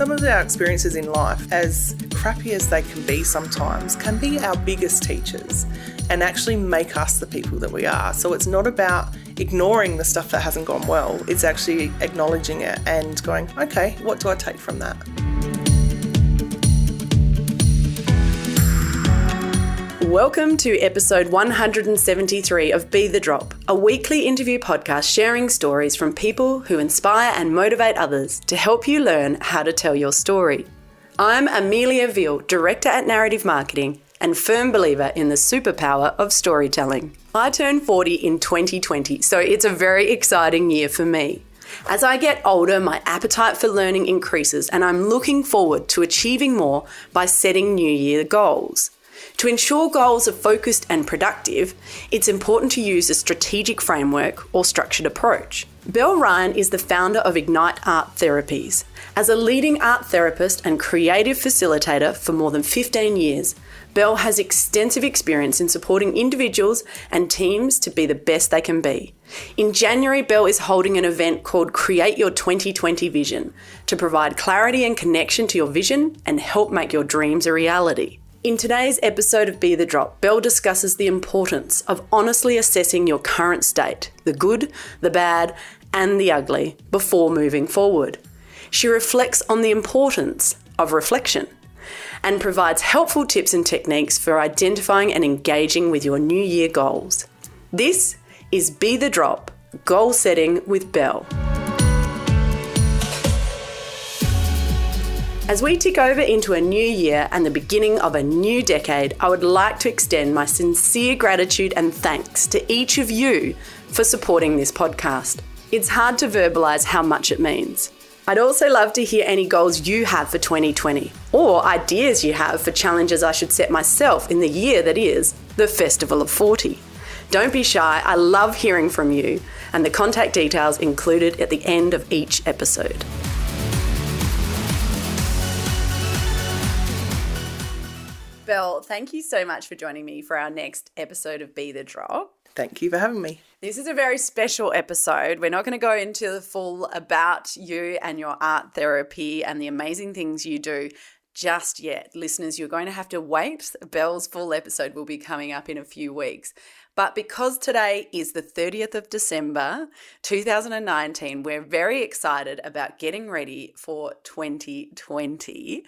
some of our experiences in life, as crappy as they can be sometimes, can be our biggest teachers and actually make us the people that we are. So it's not about ignoring the stuff that hasn't gone well. It's actually acknowledging it and going, okay, what do I take from that? Welcome to episode 173 of Be The Drop, a weekly interview podcast sharing stories from people who inspire and motivate others to help you learn how to tell your story. I'm Amelia Veal, Director at Narrative Marketing and firm believer in the superpower of storytelling. I turned 40 in 2020, so it's a very exciting year for me. As I get older, my appetite for learning increases and I'm looking forward to achieving more by setting New Year goals. To ensure goals are focused and productive, it's important to use a strategic framework or structured approach. Bel Ryan is the founder of Ignite Art Therapies. As a leading art therapist and creative facilitator for more than 15 years, Bel has extensive experience in supporting individuals and teams to be the best they can be. In January, Bel is holding an event called Create Your 2020 Vision to provide clarity and connection to your vision and help make your dreams a reality. In today's episode of Be The Drop, Bel discusses the importance of honestly assessing your current state, the good, the bad, and the ugly, before moving forward. She reflects on the importance of reflection and provides helpful tips and techniques for identifying and engaging with your New Year goals. This is Be The Drop, Goal Setting with Bel. As we tick over into a new year and the beginning of a new decade, I would like to extend my sincere gratitude and thanks to each of you for supporting this podcast. It's hard to verbalise how much it means. I'd also love to hear any goals you have for 2020 or ideas you have for challenges I should set myself in the year that is the Festival of 40. Don't be shy, I love hearing from you, and the contact details included at the end of each episode. Bel, thank you so much for joining me for our next episode of Be The Drop. Thank you for having me. This is a very special episode. We're not going to go into the full about you and your art therapy and the amazing things you do just yet. Listeners, you're going to have to wait. Bel's full episode will be coming up in a few weeks. But because today is the 30th of December, 2019, we're very excited about getting ready for 2020.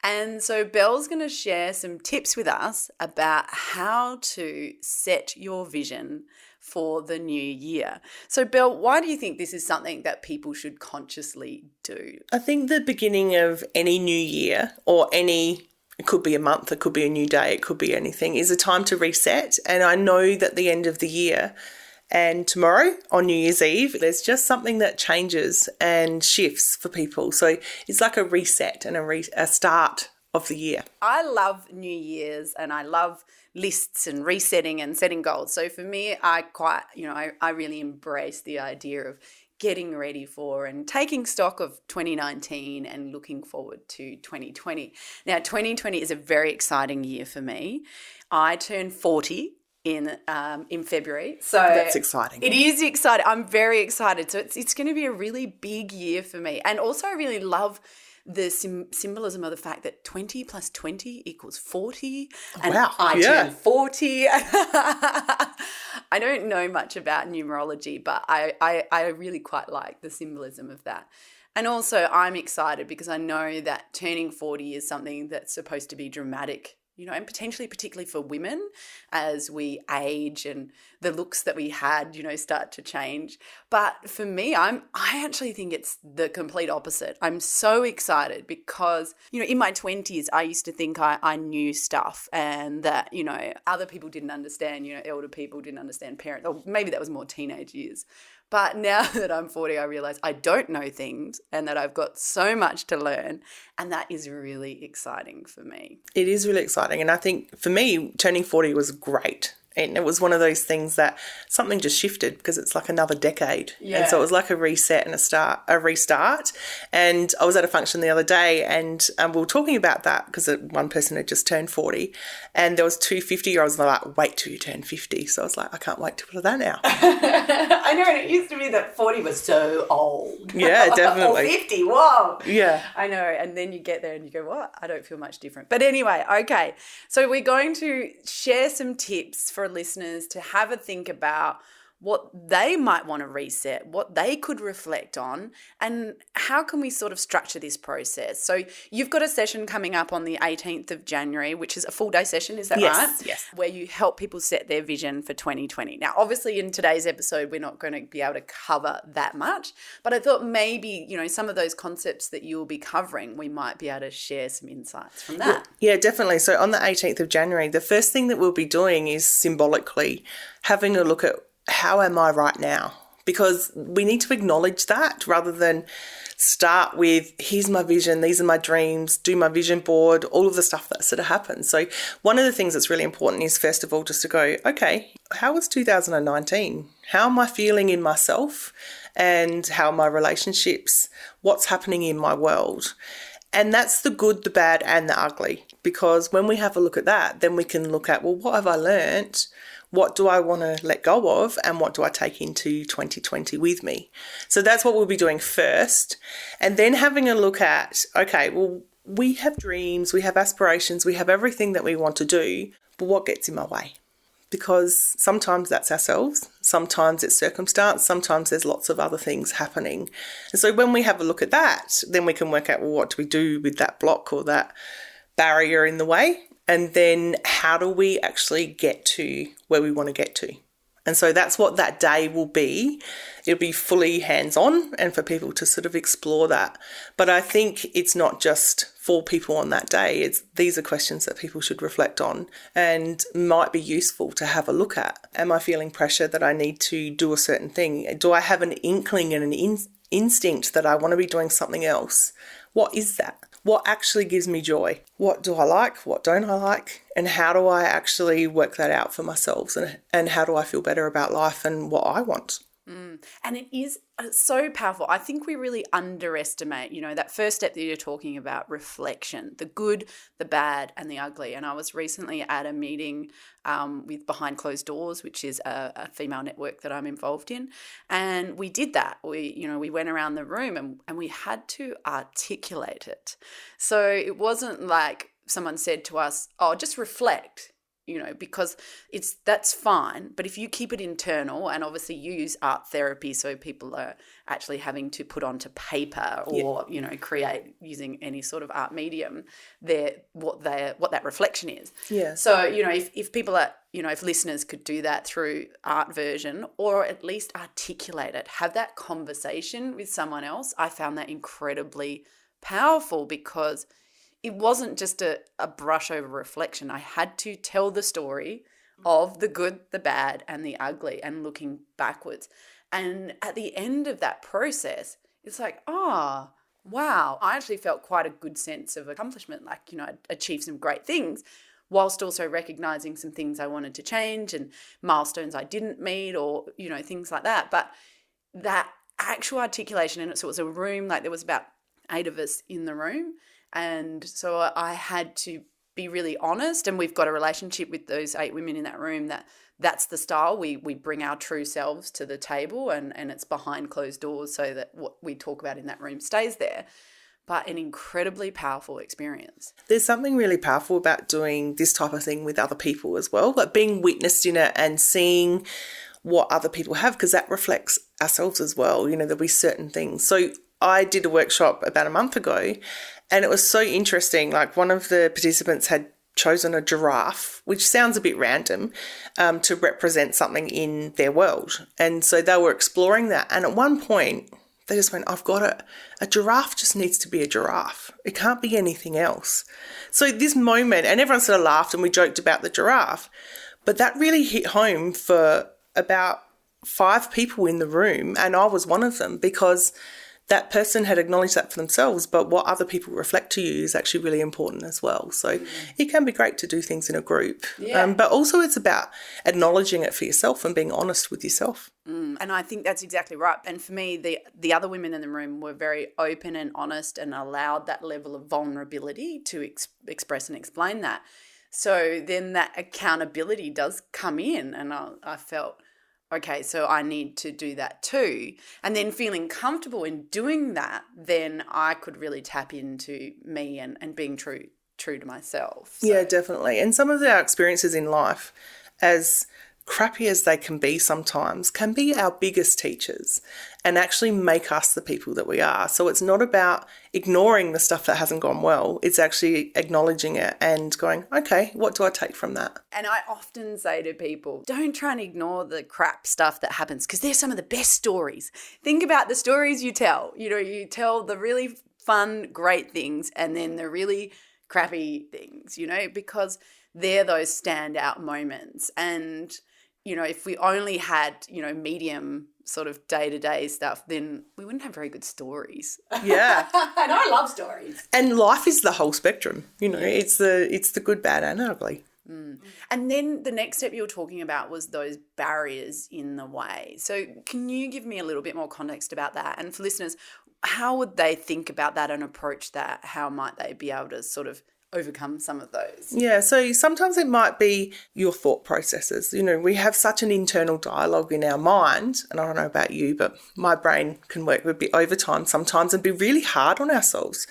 And so Bel's going to share some tips with us about how to set your vision for the new year. So Bel, why do you think this is something that people should consciously do? I think the beginning of any new year or it could be a month, it could be a new day, it could be anything, is a time to reset. And I know that the end of the year and tomorrow on New Year's Eve, there's just something that changes and shifts for people. So it's like a reset and a start of the year. I love New Year's and I love lists and resetting and setting goals. So for me, I really embrace the idea of getting ready for and taking stock of 2019 and looking forward to 2020. Now, 2020 is a very exciting year for me. I turned 40 in February. So that's exciting. It is exciting. I'm very excited. So it's going to be a really big year for me. And also I really love the symbolism of the fact that 20 plus 20 equals 40. And I turned 40. I don't know much about numerology, but I really quite like the symbolism of that. And also I'm excited because I know that turning 40 is something that's supposed to be dramatic, and potentially particularly for women as we age and the looks that we had, start to change. But for me, I actually think it's the complete opposite. I'm so excited because, in my 20s, I used to think I knew stuff and that, other people didn't understand, elder people didn't understand, parents, or maybe that was more teenage years. But now that I'm 40, I realize I don't know things and that I've got so much to learn, and that is really exciting for me. It is really exciting. And I think for me, turning 40 was great. And it was one of those things that something just shifted because it's like another decade. Yeah. And so it was like a reset and a restart. And I was at a function the other day and we were talking about that because one person had just turned 40 and there was 2 50-year-olds and they're like, wait till you turn 50. So I was like, I can't wait to that now. I know, and it used to be that 40 was so old. Yeah, definitely. Or 50, whoa. Yeah. I know, and then you get there and you go, what? I don't feel much different. But anyway, okay. So we're going to share some tips for listeners to have a think about what they might want to reset, what they could reflect on, and how can we sort of structure this process. So you've got a session coming up on the 18th of January, which is a full day session, is that right? Yes. Where you help people set their vision for 2020. Now, obviously in today's episode, we're not going to be able to cover that much, but I thought maybe, some of those concepts that you'll be covering, we might be able to share some insights from that. Yeah, definitely. So on the 18th of January, the first thing that we'll be doing is symbolically having a look at how am I right now? Because we need to acknowledge that rather than start with, here's my vision, these are my dreams, do my vision board, all of the stuff that sort of happens. So one of the things that's really important is, first of all, just to go, okay, how was 2019? How am I feeling in myself? And how are my relationships? What's happening in my world? And that's the good, the bad, and the ugly. Because when we have a look at that, then we can look at, well, what have I learnt? What do I want to let go of and what do I take into 2020 with me? So that's what we'll be doing first. And then having a look at, okay, well, we have dreams, we have aspirations, we have everything that we want to do, but what gets in my way? Because sometimes that's ourselves, sometimes it's circumstance, sometimes there's lots of other things happening. And so when we have a look at that, then we can work out, well, what do we do with that block or that barrier in the way? And then how do we actually get to where we want to get to? And so that's what that day will be. It'll be fully hands-on and for people to sort of explore that. But I think it's not just for people on that day. These are questions that people should reflect on and might be useful to have a look at. Am I feeling pressure that I need to do a certain thing? Do I have an inkling and an instinct that I want to be doing something else? What is that? What actually gives me joy? What do I like? What don't I like? And how do I actually work that out for myself? And how do I feel better about life and what I want? And it is so powerful. I think we really underestimate, that first step that you're talking about, reflection, the good, the bad, and the ugly. And I was recently at a meeting with Behind Closed Doors, which is a female network that I'm involved in. And we did that. We went around the room and we had to articulate it. So it wasn't like someone said to us, oh, just reflect. Because that's fine. But if you keep it internal and obviously use art therapy, so people are actually having to put onto paper or, create using any sort of art medium, what that reflection is. Yeah. So, if people are, if listeners could do that through art version or at least articulate it, have that conversation with someone else, I found that incredibly powerful because it wasn't just a brush over reflection. I had to tell the story of the good, the bad, and the ugly and looking backwards. And at the end of that process, it's like, oh, wow, I actually felt quite a good sense of accomplishment. Like, I achieved some great things whilst also recognizing some things I wanted to change and milestones I didn't meet or, things like that. But that actual articulation, and so it was a room, like there was about 8 of us in the room. And so I had to be really honest, and we've got a relationship with those 8 women in that room that's the style. We bring our true selves to the table and it's behind closed doors so that what we talk about in that room stays there. But an incredibly powerful experience. There's something really powerful about doing this type of thing with other people as well, like being witnessed in it and seeing what other people have, because that reflects ourselves as well. There'll be certain things. So I did a workshop about a month ago and it was so interesting. Like one of the participants had chosen a giraffe, which sounds a bit random, to represent something in their world. And so they were exploring that. And at one point they just went, I've got it. A giraffe just needs to be a giraffe. It can't be anything else. So this moment, and everyone sort of laughed and we joked about the giraffe, but that really hit home for about 5 people in the room. And I was one of them because that person had acknowledged that for themselves, but what other people reflect to you is actually really important as well. So it can be great to do things in a group. But also it's about acknowledging it for yourself and being honest with yourself. And I think that's exactly right. And for me, the other women in the room were very open and honest and allowed that level of vulnerability to express and explain that. So then that accountability does come in, and I felt, okay, so I need to do that too. And then feeling comfortable in doing that, then I could really tap into me and being true to myself. So. Yeah, definitely. And some of our experiences in life, as crappy as they can be sometimes, can be our biggest teachers and actually make us the people that we are. So it's not about ignoring the stuff that hasn't gone well. It's actually acknowledging it and going, okay, what do I take from that? And I often say to people, don't try and ignore the crap stuff that happens, because they're some of the best stories. Think about the stories you tell. You tell the really fun, great things and then the really crappy things, because they're those standout moments. And if we only had, medium sort of day-to-day stuff, then we wouldn't have very good stories. Yeah. And I love stories. And life is the whole spectrum. It's the good, bad and ugly. And then the next step you were talking about was those barriers in the way. So can you give me a little bit more context about that? And for listeners, how would they think about that and approach that? How might they be able to sort of overcome some of those? Yeah, so sometimes it might be your thought processes. We have such an internal dialogue in our mind, and I don't know about you, but my brain can work a bit overtime sometimes and be really hard on ourselves.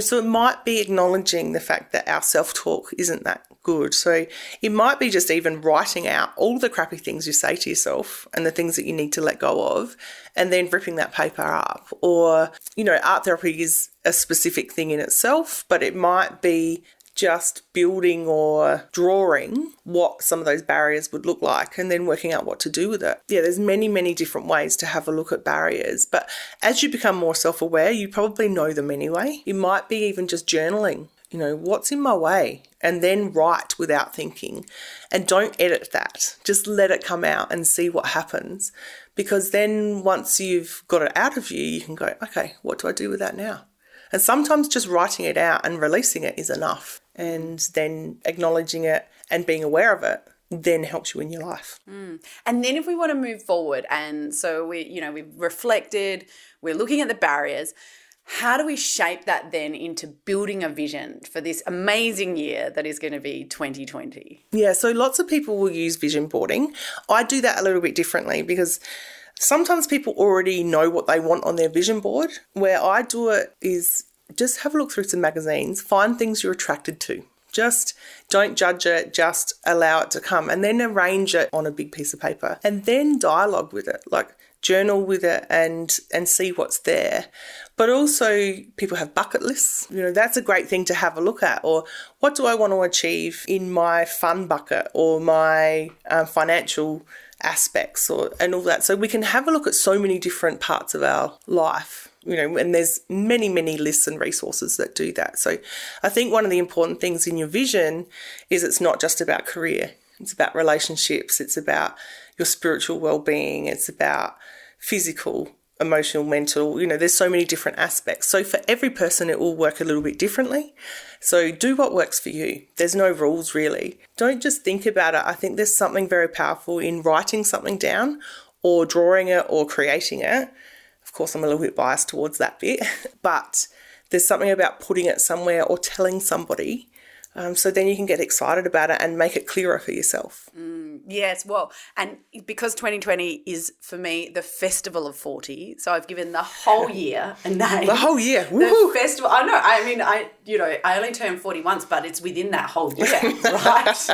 So it might be acknowledging the fact that our self-talk isn't that good. So it might be just even writing out all the crappy things you say to yourself and the things that you need to let go of, and then ripping that paper up. Or, art therapy is a specific thing in itself, but it might be just building or drawing what some of those barriers would look like and then working out what to do with it. Yeah, there's many, many different ways to have a look at barriers. But as you become more self-aware, you probably know them anyway. It might be even just journaling, what's in my way? And then write without thinking. And don't edit that. Just let it come out and see what happens. Because then once you've got it out of you, you can go, okay, what do I do with that now? And sometimes just writing it out and releasing it is enough. And then acknowledging it and being aware of it then helps you in your life. And then if we want to move forward, and so we've reflected, we're looking at the barriers, how do we shape that then into building a vision for this amazing year that is going to be 2020? Yeah, so lots of people will use vision boarding. I do that a little bit differently because sometimes people already know what they want on their vision board. Where I do it is just have a look through some magazines, find things you're attracted to. Just don't judge it, just allow it to come, and then arrange it on a big piece of paper and then dialogue with it, like journal with it and see what's there. But also people have bucket lists. That's a great thing to have a look at. Or what do I want to achieve in my fun bucket or my financial aspects and all that. So we can have a look at so many different parts of our life. And there's many, many lists and resources that do that. So I think one of the important things in your vision is it's not just about career. It's about relationships. It's about your spiritual well-being. It's about physical, emotional, mental. There's so many different aspects. So for every person, it will work a little bit differently. So do what works for you. There's no rules really. Don't just think about it. I think there's something very powerful in writing something down or drawing it or creating it. Of course, I'm a little bit biased towards that bit, but there's something about putting it somewhere or telling somebody. So then you can get excited about it and make it clearer for yourself. Yes, well, and because 2020 is, for me, the festival of 40, so I've given the whole year a name. The whole year. The festival. I know. I mean, I only turned 40 once, but it's within that whole year, right?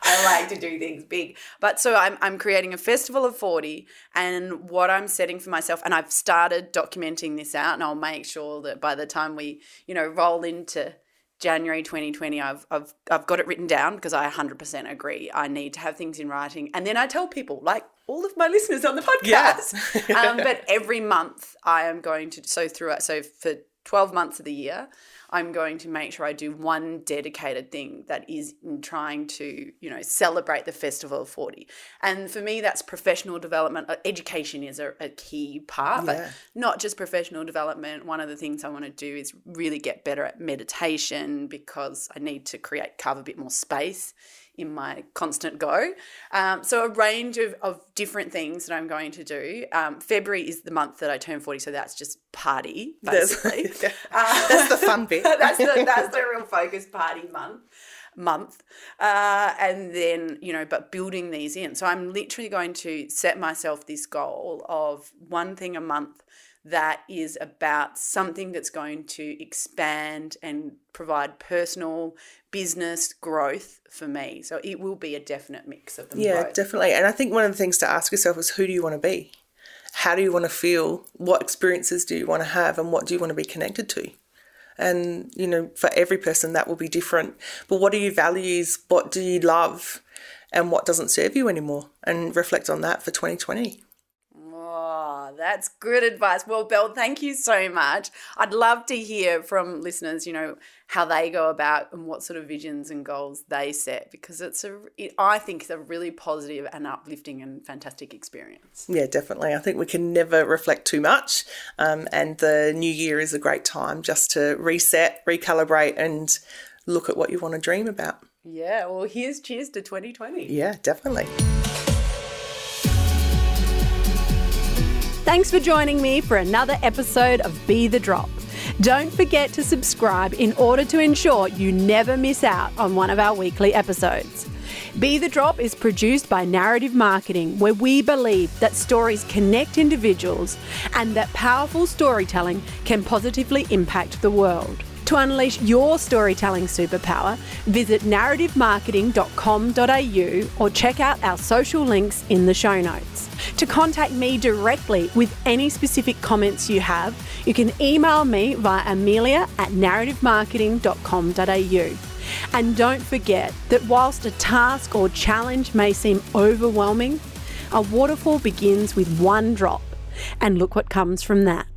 I like to do things big. But so I'm creating a festival of 40, and what I'm setting for myself, and I've started documenting this out, and I'll make sure that by the time we, roll into January 2020, I've got it written down because I 100% agree. I need to have things in writing. And then I tell people, like all of my listeners on the podcast. Yes. But every month I am going to, so for 12 months of the year, I'm going to make sure I do one dedicated thing that is in trying to, celebrate the Festival of 40. And for me, that's professional development. Education is a key part, but not just professional development. One of the things I want to do is really get better at meditation, because I need to carve a bit more space in my constant go. So a range of different things that I'm going to do. February is the month that I turn 40, so that's just party, basically. That's the fun bit. that's the real focus, party month. And then, but building these in. So I'm literally going to set myself this goal of one thing a month that is about something that's going to expand and provide personal business growth for me. So it will be a definite mix of them both. Yeah, definitely. And I think one of the things to ask yourself is, who do you want to be? How do you want to feel? What experiences do you want to have? And what do you want to be connected to? And, for every person that will be different. But what are your values? What do you love? And what doesn't serve you anymore? And reflect on that for 2020. Oh, that's good advice. Well, Bel, thank you so much. I'd love to hear from listeners, how they go about and what sort of visions and goals they set, because I think it's a really positive and uplifting and fantastic experience. Yeah, definitely. I think we can never reflect too much, and the new year is a great time just to reset, recalibrate, and look at what you want to dream about. Yeah, well, cheers to 2020. Yeah, definitely. Thanks for joining me for another episode of Be The Drop. Don't forget to subscribe in order to ensure you never miss out on one of our weekly episodes. Be The Drop is produced by Narrative Marketing, where we believe that stories connect individuals and that powerful storytelling can positively impact the world. To unleash your storytelling superpower, visit narrativemarketing.com.au or check out our social links in the show notes. To contact me directly with any specific comments you have, you can email me via amelia@narrativemarketing.com.au. And don't forget that whilst a task or challenge may seem overwhelming, a waterfall begins with one drop. And look what comes from that.